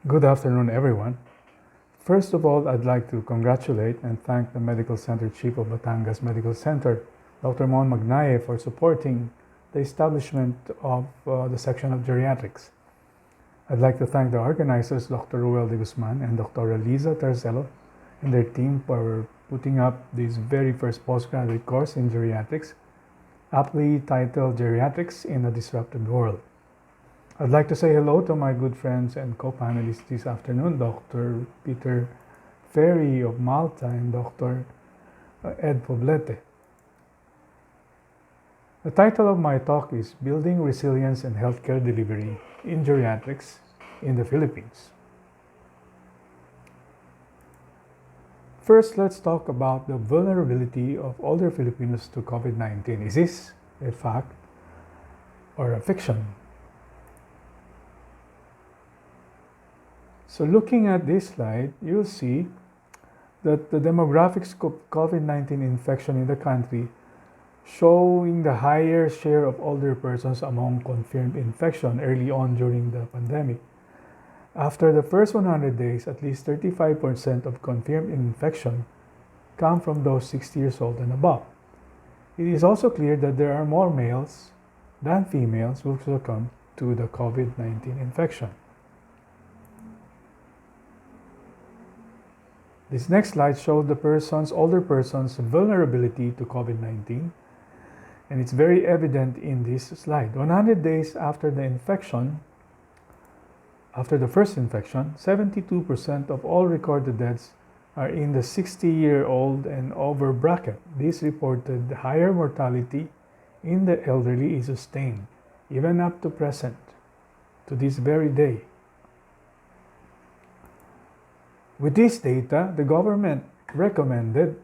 Good afternoon, everyone. First of all, I'd like to congratulate and thank the Medical Center Chief of Batangas Medical Center, Dr. Mon Magnaye, for supporting the establishment of the section of geriatrics. I'd like to thank the organizers, Dr. Ruel de Guzman and Dr. Eliza Tercelo, and their team for putting up this very first postgraduate course in geriatrics, aptly titled Geriatrics in a Disrupted World. I'd like to say hello to my good friends and co-panelists this afternoon, Dr. Peter Ferry of Malta and Dr. Ed Poblete. The title of my talk is Building Resilience and Healthcare Delivery in Geriatrics in the Philippines. First, let's talk about the vulnerability of older Filipinos to COVID-19. Is this a fact or a fiction? So looking at this slide, you'll see that the demographics of COVID-19 infection in the country showing the higher share of older persons among confirmed infection early on during the pandemic. After the first 100 days, at least 35% of confirmed infection come from those 60 years old and above. It is also clear that there are more males than females who succumb to the COVID-19 infection. This next slide shows the older person's vulnerability to COVID-19, and it's very evident in this slide. 100 days after the first infection, 72% of all recorded deaths are in the 60-year-old and over bracket. This reported higher mortality in the elderly is sustained, even up to present, to this very day. With this data, the government recommended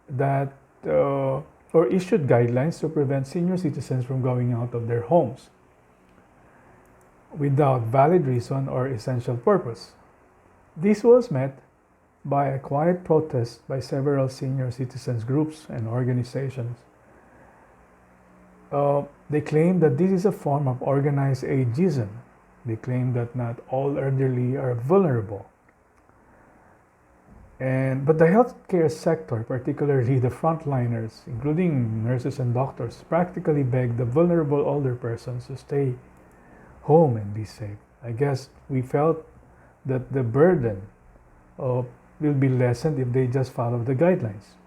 that or issued guidelines to prevent senior citizens from going out of their homes without valid reason or essential purpose. This was met by a quiet protest by several senior citizens groups and organizations. They claim that this is a form of organized ageism. They claim that not all elderly are vulnerable. But the healthcare sector, particularly the frontliners, including nurses and doctors, practically beg the vulnerable older persons to stay home and be safe. I guess we felt that the burden will be lessened if they just follow the guidelines.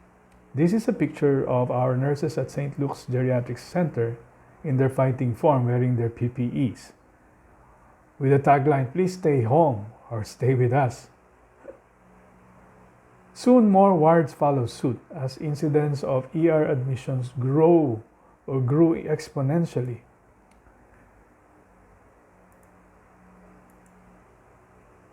This is a picture of our nurses at St. Luke's Geriatrics Center in their fighting form wearing their PPEs with the tagline, "Please stay home" or "Stay with us." Soon more wards follow suit as incidents of ER admissions grew exponentially.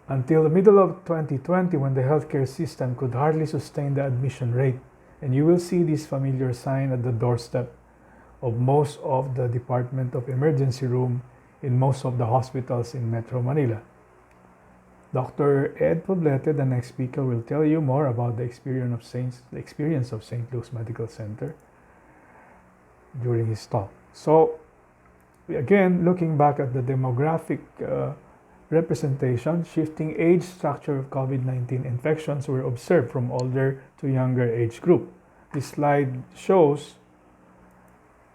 Until the middle of 2020, when the healthcare system could hardly sustain the admission rate, and you will see this familiar sign at the doorstep of most of the Department of Emergency Room in most of the hospitals in Metro Manila. Dr. Ed Poblete, the next speaker, will tell you more about the experience of St. Luke's Medical Center during his talk. So, again, looking back at the demographic representation, shifting age structure of COVID-19 infections were observed from older to younger age group. This slide shows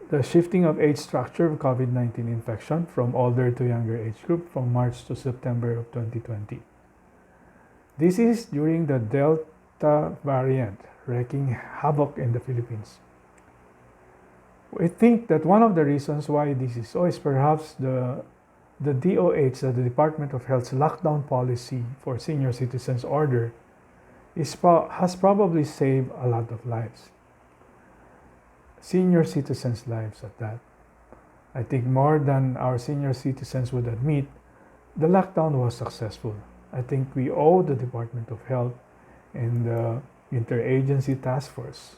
the shifting of age structure of COVID-19 infection from older to younger age group from March to September of 2020. This is during the Delta variant wreaking havoc in the Philippines. We think that one of the reasons why this is so is perhaps the DOH, the Department of Health's lockdown policy for senior citizens order has probably saved a lot of lives. Senior citizens' lives at that. I think more than our senior citizens would admit, the lockdown was successful. I think we owe the Department of Health and the Interagency Task Force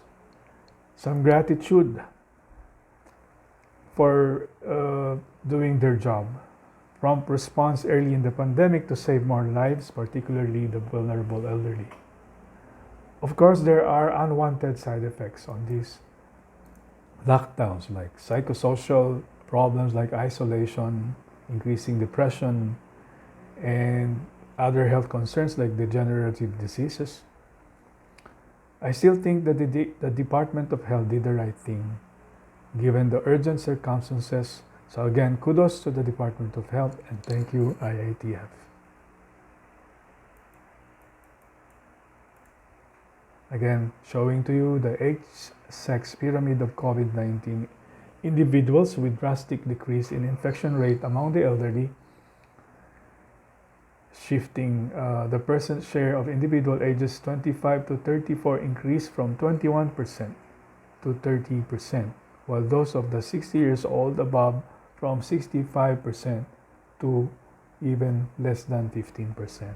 some gratitude for doing their job. Prompt response early in the pandemic to save more lives, particularly the vulnerable elderly. Of course, there are unwanted side effects on these lockdowns, like psychosocial problems like isolation, increasing depression, and other health concerns like degenerative diseases, I still think that the Department of Health did the right thing given the urgent circumstances. So again, kudos to the Department of Health and thank you IITF. Again, showing to you the age-sex pyramid of COVID-19. Individuals with drastic decrease in infection rate among the elderly, shifting the percent share of individual ages 25 to 34 increased from 21% to 30%, while those of the 60 years old above from 65% to even less than 15%.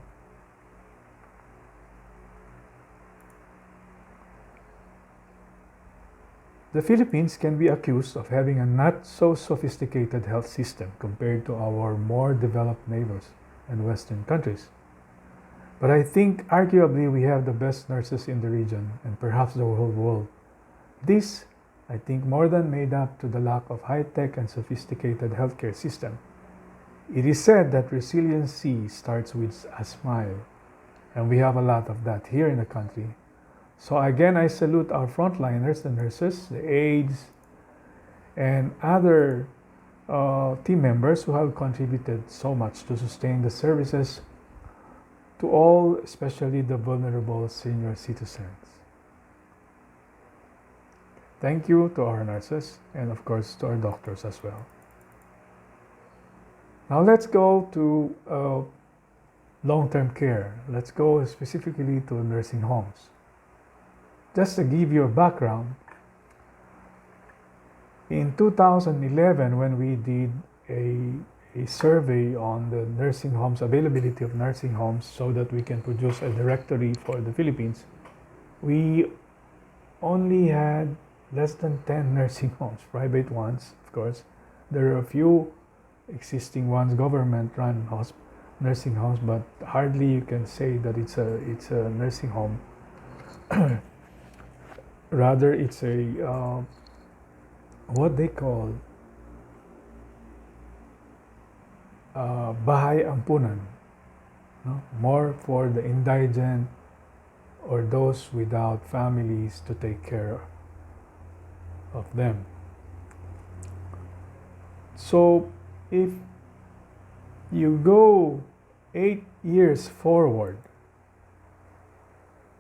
The Philippines can be accused of having a not so sophisticated health system compared to our more developed neighbors and Western countries. But I think arguably we have the best nurses in the region and perhaps the whole world. This, I think, more than made up to the lack of high-tech and sophisticated healthcare system. It is said that resiliency starts with a smile, and we have a lot of that here in the country. So again, I salute our frontliners, the nurses, the aides, and other team members who have contributed so much to sustain the services to all, especially the vulnerable senior citizens. Thank you to our nurses and of course to our doctors as well. Now let's go to long-term care. Let's go specifically to nursing homes. Just to give you a background, in 2011, when we did a survey on the nursing homes, availability of nursing homes, so that we can produce a directory for the Philippines, we only had less than 10 nursing homes, private ones, of course. There are a few existing ones, government-run nursing homes, but hardly you can say that it's a nursing home. Rather, it's a what they call bahay ampunan, no? More for the indigent or those without families to take care of them. So if you go 8 years forward,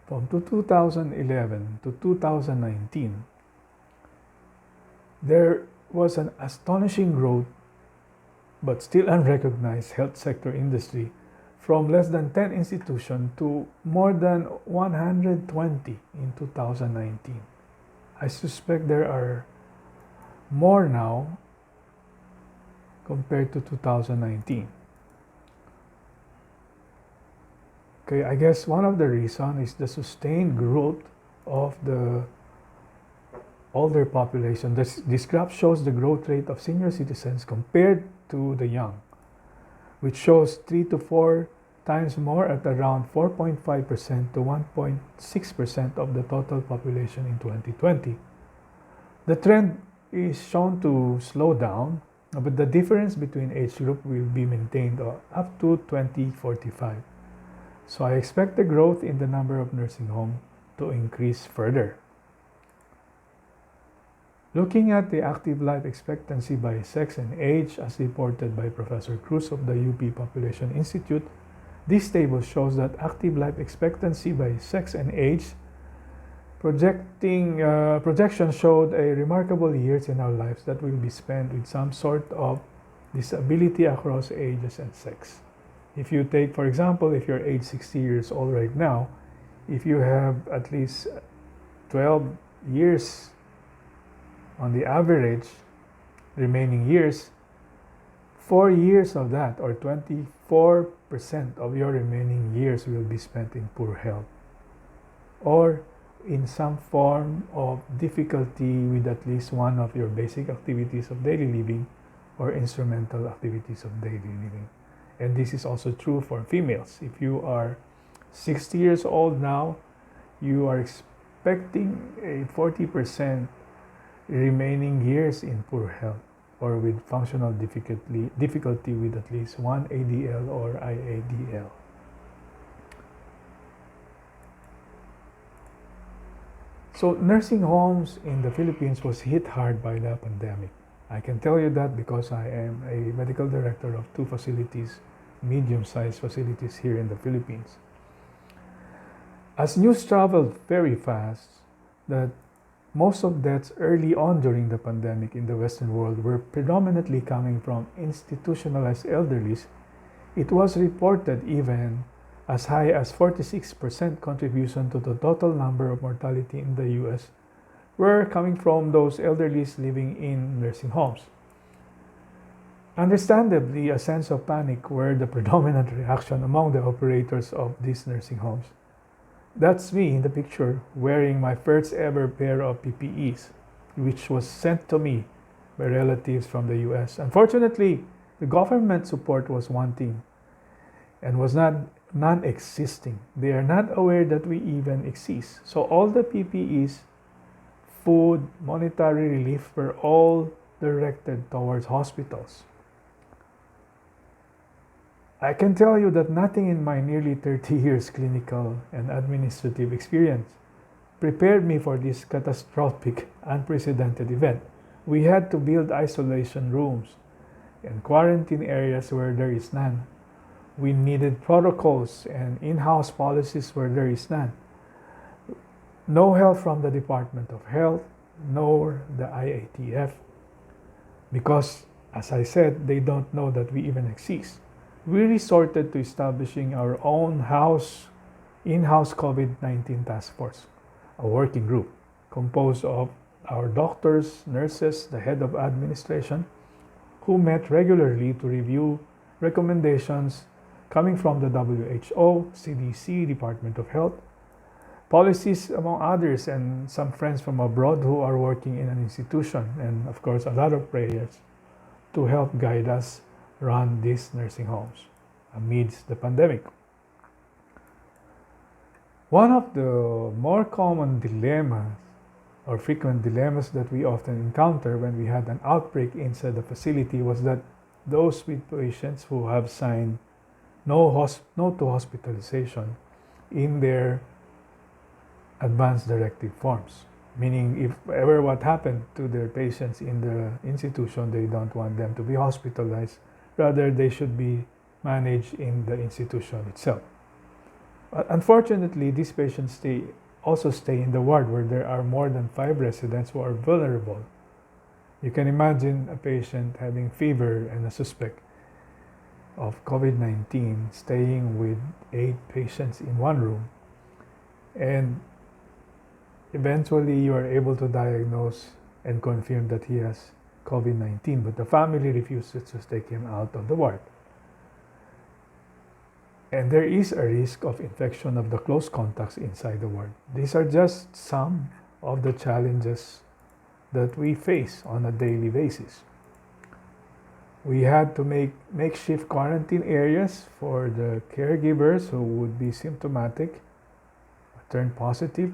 from 2011 to 2019, there was an astonishing growth, but still unrecognized health sector industry from less than 10 institutions to more than 120 in 2019. I suspect there are more now compared to 2019. Okay, I guess one of the reasons is the sustained growth of the older population. This graph shows the growth rate of senior citizens compared to the young, which shows 3 to 4 times more at around 4.5% to 1.6% of the total population in 2020. The trend is shown to slow down, but the difference between age group will be maintained up to 2045. So I expect the growth in the number of nursing homes to increase further. Looking at the active life expectancy by sex and age as reported by Professor Cruz of the UP Population Institute, this table shows that active life expectancy by sex and age projections showed a remarkable years in our lives that will be spent with some sort of disability across ages and sex. If you take, for example, if you're age 60 years old right now, if you have at least 12 years on the average remaining years, 4 years of that, or 24% of your remaining years, will be spent in poor health or in some form of difficulty with at least one of your basic activities of daily living or instrumental activities of daily living. And this is also true for females. If you are 60 years old now, you are expecting a 40% remaining years in poor health or with functional difficulty with at least one ADL or IADL. So nursing homes in the Philippines was hit hard by the pandemic. I can tell you that because I am a medical director of 2 facilities, medium-sized facilities here in the Philippines. As news traveled very fast, that most of deaths early on during the pandemic in the Western world were predominantly coming from institutionalized elderlies. It was reported even as high as 46% contribution to the total number of mortality in the US were coming from those elderlies living in nursing homes. Understandably, a sense of panic were the predominant reaction among the operators of these nursing homes. That's me in the picture wearing my first ever pair of PPEs, which was sent to me by relatives from the US. Unfortunately, the government support was wanting and was non-existing. They are not aware that we even exist. So all the PPEs, food, monetary relief were all directed towards hospitals. I can tell you that nothing in my nearly 30 years clinical and administrative experience prepared me for this catastrophic, unprecedented event. We had to build isolation rooms and quarantine areas where there is none. We needed protocols and in-house policies where there is none. No help from the Department of Health, nor the IATF, because, as I said, they don't know that we even exist. We resorted to establishing our own in-house COVID-19 task force, a working group composed of our doctors, nurses, the head of administration, who met regularly to review recommendations coming from the WHO, CDC, Department of Health, policies among others, and some friends from abroad who are working in an institution, and of course a lot of prayers to help guide us run these nursing homes amidst the pandemic. One of the more common dilemmas or frequent dilemmas that we often encounter when we had an outbreak inside the facility was that those with patients who have signed no to hospitalization in their advance directive forms. Meaning, if ever what happened to their patients in the institution, they don't want them to be hospitalized. Rather, they should be managed in the institution itself. But unfortunately, these patients also stay in the ward where there are more than 5 residents who are vulnerable. You can imagine a patient having fever and a suspect of COVID-19 staying with 8 patients in one room, and eventually you are able to diagnose and confirm that he has COVID-19, but the family refuses to take him out of the ward. And there is a risk of infection of the close contacts inside the ward. These are just some of the challenges that we face on a daily basis. We had to make makeshift quarantine areas for the caregivers who would be symptomatic, turn positive.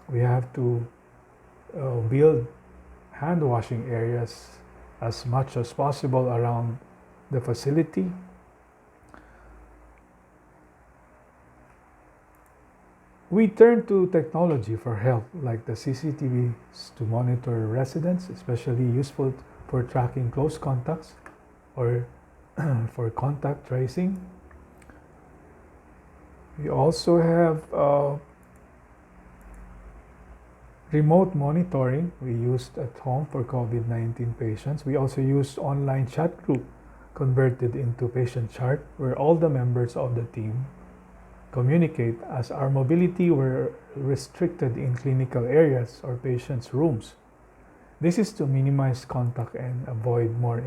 We have to build hand washing areas as much as possible around the facility. We turn to technology for help, like the CCTVs to monitor residents, especially useful for tracking close contacts or for contact tracing. We also have remote monitoring we used at home for COVID-19 patients. We also used online chat group converted into patient chart where all the members of the team communicate, as our mobility were restricted in clinical areas or patients' rooms. This is to minimize contact and avoid more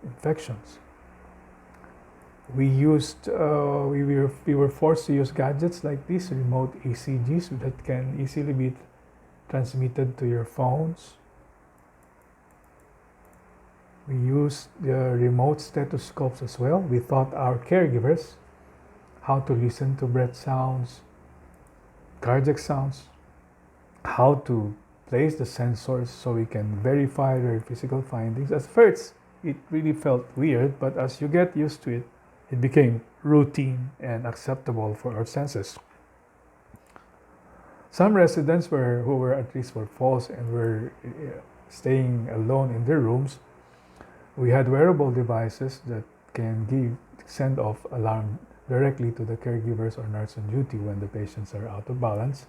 infections. We were forced to use gadgets like these remote ECGs that can easily be transmitted to your phones. We used the remote stethoscopes as well. We taught our caregivers how to listen to breath sounds, cardiac sounds, how to place the sensors so we can verify their physical findings. At first, it really felt weird, but as you get used to it, it became routine and acceptable for our senses. Some residents who were at risk for falls and were staying alone in their rooms, we had wearable devices that can send off alarm directly to the caregivers or nurse on duty when the patients are out of balance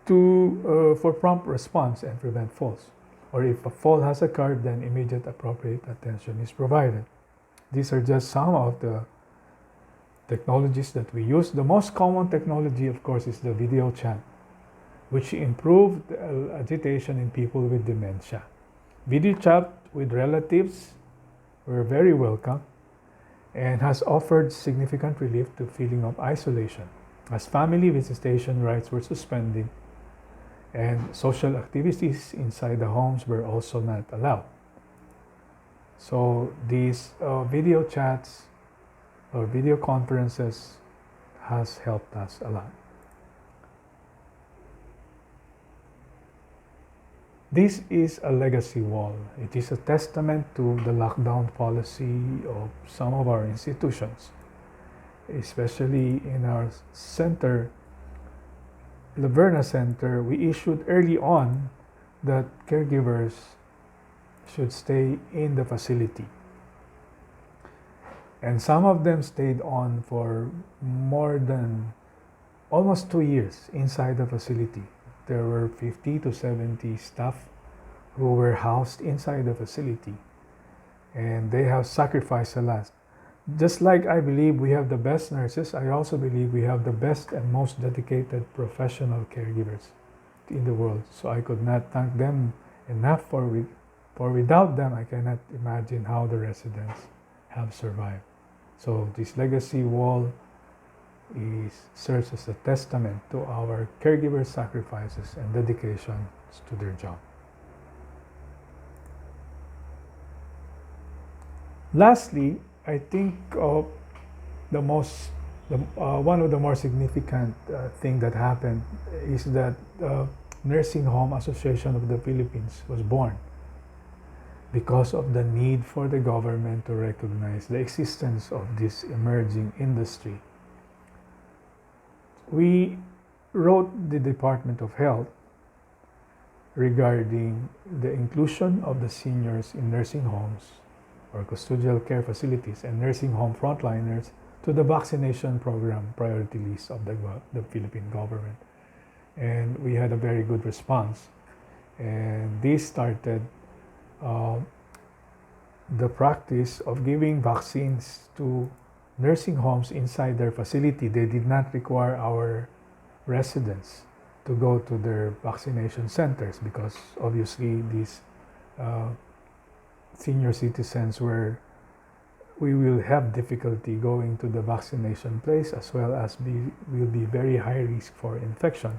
for prompt response and prevent falls. Or if a fall has occurred, then immediate appropriate attention is provided. These are just some of the technologies that we use. The most common technology, of course, is the video chat, which improved agitation in people with dementia. Video chat with relatives were very welcome and has offered significant relief to feeling of isolation, as family visitation rights were suspended and social activities inside the homes were also not allowed. So these video chats or video conferences has helped us a lot. This is a legacy wall. It is a testament to the lockdown policy of some of our institutions, especially in our center, Laverna Center. We issued early on that caregivers should stay in the facility. And some of them stayed on for more than almost 2 years inside the facility. There were 50 to 70 staff who were housed inside the facility, and they have sacrificed a lot. Just like I believe we have the best nurses, I also believe we have the best and most dedicated professional caregivers in the world. So I could not thank them enough, for without them, I cannot imagine how the residents have survived. So this legacy wall serves as a testament to our caregivers' sacrifices and dedications to their job. Lastly, I think one of the more significant thing that happened is that Nursing Home Association of the Philippines was born because of the need for the government to recognize the existence of this emerging industry. We wrote the Department of Health regarding the inclusion of the seniors in nursing homes or custodial care facilities and nursing home frontliners to the vaccination program priority list of the Philippine government. And we had a very good response. And this started the practice of giving vaccines to nursing homes inside their facility. They did not require our residents to go to their vaccination centers because obviously these senior citizens we will have difficulty going to the vaccination place, as well as will be very high risk for infection.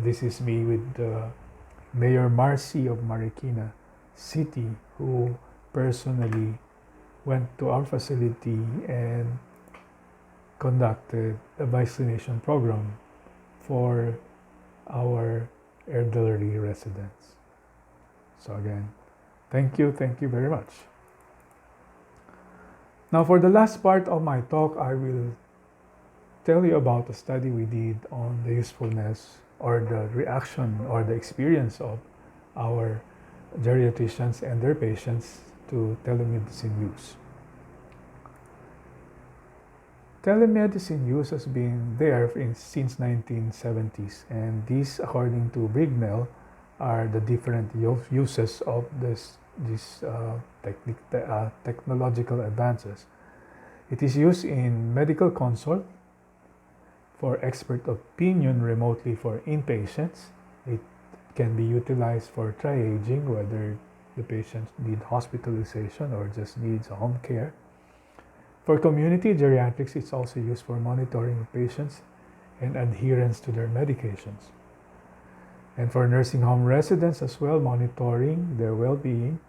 This is me with Mayor Marcy of Marikina City, who personally went to our facility and conducted a vaccination program for our elderly residents. So again, thank you very much. Now for the last part of my talk, I will tell you about a study we did on the usefulness or the reaction or the experience of our geriatricians and their patients to telemedicine use. Telemedicine use has been there since 1970s, and these, according to Brignell, are the different uses of these technological advances. It is used in medical consult, for expert opinion remotely for inpatients. It can be utilized for triaging, whether the patient needs hospitalization or just needs home care. For community geriatrics, it's also used for monitoring patients and adherence to their medications. And for nursing home residents as well, monitoring their well-being.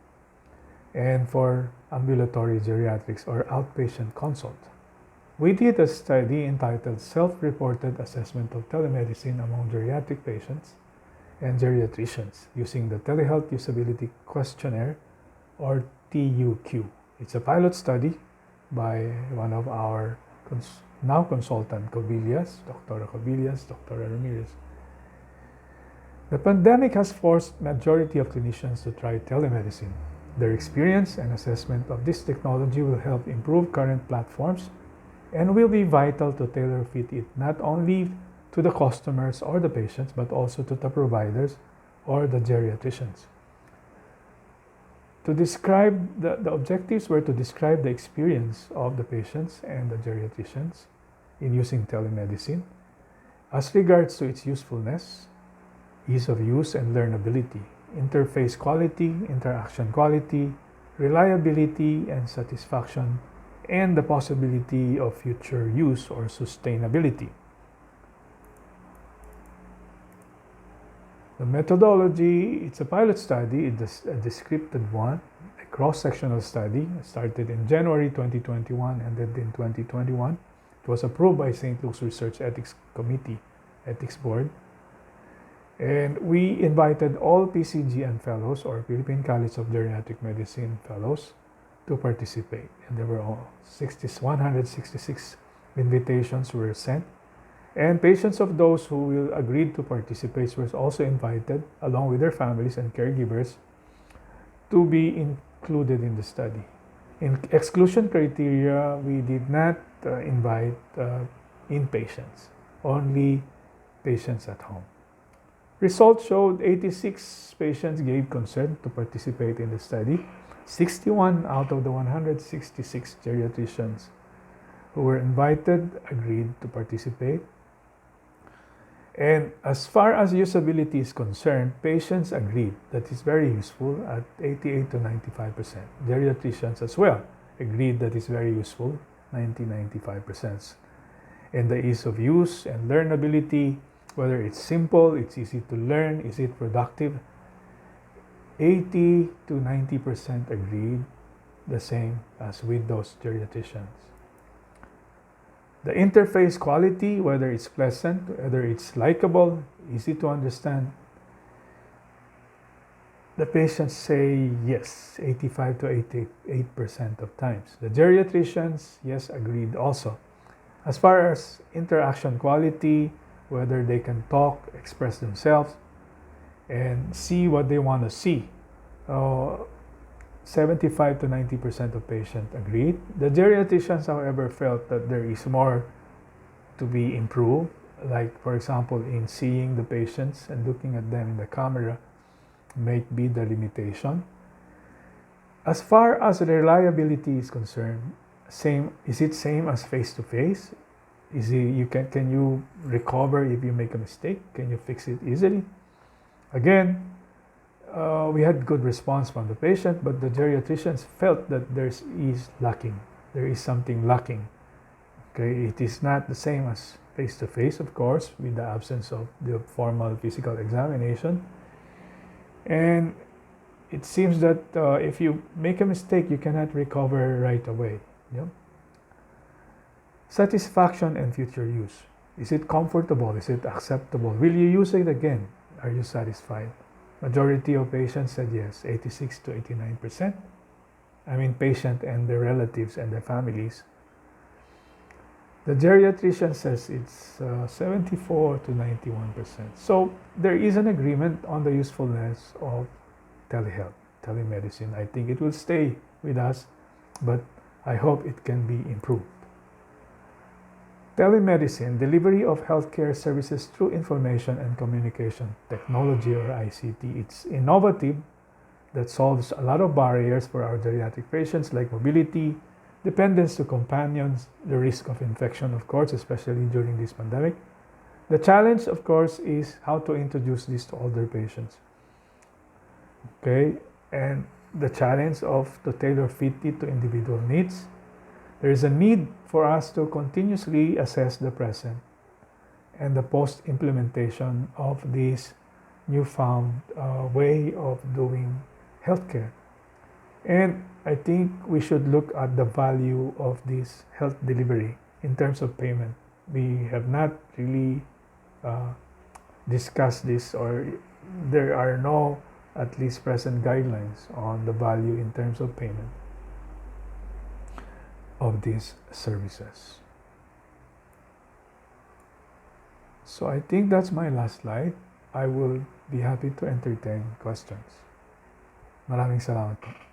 And for ambulatory geriatrics or outpatient consult. We did a study entitled Self-Reported Assessment of Telemedicine Among Geriatric Patients and Geriatricians using the Telehealth Usability Questionnaire, or TUQ. It's a pilot study by one of our now consultant Cobillas, Dr. Cobillas, Dr. Ramirez. The pandemic has forced majority of clinicians to try telemedicine. Their experience and assessment of this technology will help improve current platforms and will be vital to tailor fit it not only to the customers or the patients, but also to the providers or the geriatricians. To describe the objectives were to describe the experience of the patients and the geriatricians in using telemedicine as regards to its usefulness, ease of use and learnability, interface quality, interaction quality, reliability and satisfaction, and the possibility of future use or sustainability. The methodology, it's a pilot study, it's a descriptive one, a cross-sectional study, started in January 2021, ended in 2021. It was approved by St. Luke's Research Ethics Committee, Ethics Board. And we invited all PCGM fellows or Philippine College of Geriatric Medicine fellows to participate. And there were 166 invitations were sent. And patients of those who will agree to participate were also invited, along with their families and caregivers, to be included in the study. In exclusion criteria, we did not invite inpatients, only patients at home. Results showed 86 patients gave consent to participate in the study. 61 out of the 166 geriatricians who were invited agreed to participate. And as far as usability is concerned, patients agreed that it's very useful at 88 to 95%. Geriatricians as well agreed that it's very useful, 90-95%. And the ease of use and learnability, whether it's simple, it's easy to learn, is it productive, 80 to 90% agreed, the same as with those geriatricians. The interface quality, whether it's pleasant, whether it's likable, easy to understand, the patients say yes, 85 to 88% of times. The geriatricians, yes, agreed also. As far as interaction quality, whether they can talk, express themselves, and see what they want to see, 75 to 90% of patients agreed. The geriatricians, however, felt that there is more to be improved, like, for example, in seeing the patients and looking at them in the camera might be the limitation. As far as reliability is concerned, is it same as face-to-face? Can you recover if you make a mistake? Can you fix it easily? Again, we had good response from the patient, but the geriatricians felt that there is something lacking. Okay, it is not the same as face-to-face, of course, with the absence of the formal physical examination. And it seems that if you make a mistake, you cannot recover right away. Yeah? Satisfaction and future use. Is it comfortable? Is it acceptable? Will you use it again? Are you satisfied? Majority of patients said yes, 86 to 89%. I mean, patient and their relatives and their families. The geriatrician says it's 74 to 91%. So there is an agreement on the usefulness of telehealth, telemedicine. I think it will stay with us, but I hope it can be improved. Telemedicine, delivery of healthcare services through information and communication technology, or ICT. It's innovative, that solves a lot of barriers for our geriatric patients, like mobility, dependence to companions, the risk of infection, of course, especially during this pandemic. The challenge, of course, is how to introduce this to older patients. Okay, and the challenge of to tailor fit it to individual needs. There is a need for us to continuously assess the present and the post-implementation of this newfound way of doing healthcare. And I think we should look at the value of this health delivery in terms of payment. We have not really discussed this, or there are no, at least present, guidelines on the value in terms of payment of these services. So I think that's my last slide. I will be happy to entertain questions. Maraming salamat po.